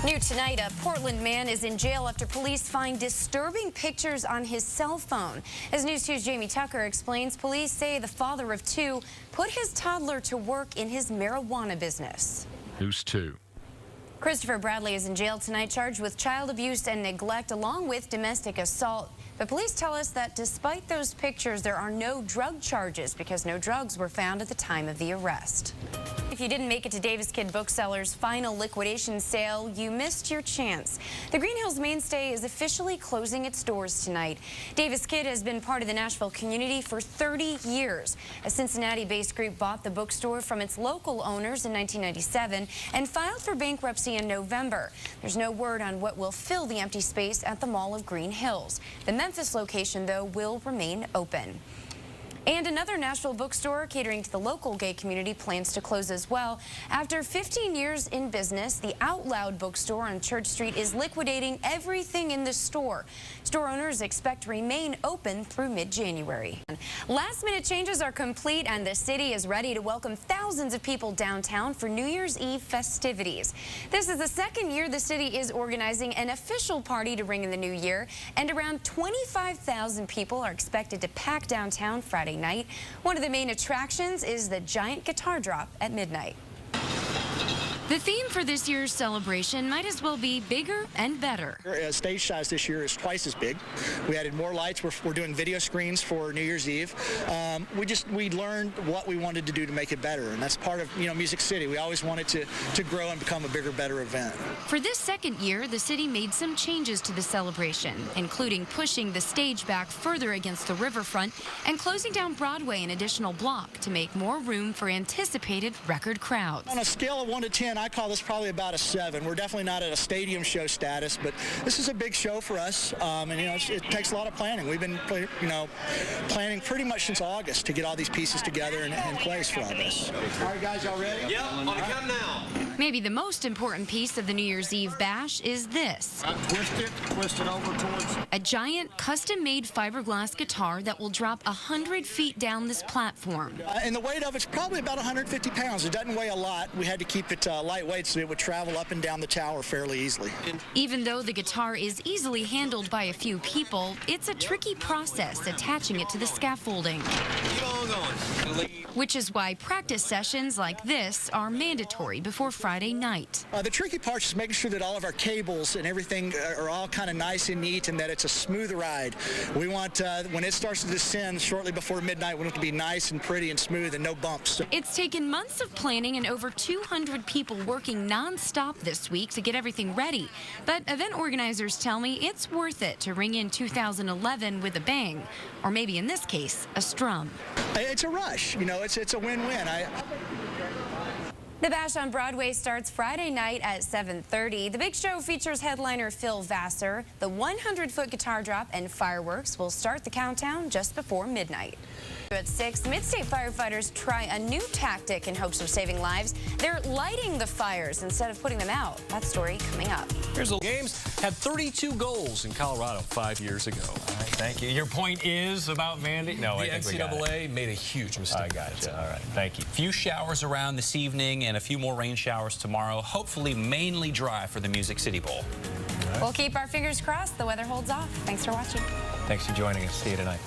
New tonight, a Portland man is in jail after police find disturbing pictures on his cell phone. As News 2's Jamie Tucker explains, police say the father of two put his toddler to work in his marijuana business. News 2. Christopher Bradley is in jail tonight, charged with child abuse and neglect along with domestic assault. But police tell us that despite those pictures, there are no drug charges because no drugs were found at the time of the arrest. If you didn't make it to Davis Kid Bookseller's final liquidation sale, you missed your chance. The Green Hills mainstay is officially closing its doors tonight. Davis Kid has been part of the Nashville community for 30 years. A Cincinnati-based group bought the bookstore from its local owners in 1997 and filed for bankruptcy in November. There's no word on what will fill the empty space at the Mall of Green Hills. The Memphis location, though, will remain open. And another Nashville bookstore catering to the local gay community plans to close as well. After 15 years in business, the Out Loud bookstore on Church Street is liquidating everything in the store. Store owners expect to remain open through mid-January. Last-minute changes are complete, and the city is ready to welcome thousands of people downtown for New Year's Eve festivities. This is the second year the city is organizing an official party to ring in the new year, and around 25,000 people are expected to pack downtown Friday night. One of the main attractions is the giant guitar drop at midnight. The theme for this year's celebration might as well be bigger and better. Stage size this year is twice as big. We added more lights. We're doing video screens for New Year's Eve. We learned what we wanted to do to make it better, and that's part of Music City. We always wanted to grow and become a bigger, better event. For this second year, the city made some changes to the celebration, including pushing the stage back further against the riverfront and closing down Broadway an additional block to make more room for anticipated record crowds. On a scale of 1 to 10, I call this probably about a 7. We're definitely not at a stadium show status, but this is a big show for us, and it takes a lot of planning. We've been planning pretty much since August to get all these pieces together and in place for all this. All right, guys, y'all ready? Yep, on the count now. Maybe the most important piece of the New Year's Eve bash is this. Twist it over towards. A giant custom-made fiberglass guitar that will drop 100 feet down this platform. And the weight of it's probably about 150 pounds. It doesn't weigh a lot. We had to keep it lightweight so it would travel up and down the tower fairly easily. Even though the guitar is easily handled by a few people, it's a tricky process attaching it to the scaffolding. Keep on going. Which is why practice sessions like this are mandatory before Friday night. The tricky part is making sure that all of our cables and everything are all kind of nice and neat and that it's a smooth ride. We want, when it starts to descend shortly before midnight, we want it to be nice and pretty and smooth and no bumps. It's taken months of planning and over 200 people working non-stop this week to get everything ready. But event organizers tell me it's worth it to ring in 2011 with a bang, or maybe in this case, a strum. It's a rush, it's a win-win. The Bash on Broadway starts Friday night at 7:30. The big show features headliner Phil Vassar. The 100-foot guitar drop and fireworks will start the countdown just before midnight. At 6, Mid-State firefighters try a new tactic in hopes of saving lives. They're lighting the fires instead of putting them out. That story coming up. Here's the games had 32 goals in Colorado 5 years ago. All right, thank you. Your point is about Vandy? No, The I think we got it. NCAA made a huge mistake. I got you. All right, thank you. Few showers around this evening and a few more rain showers tomorrow. Hopefully mainly dry for the Music City Bowl. We'll keep our fingers crossed the weather holds off. Thanks for watching. Thanks for joining us. See you tonight.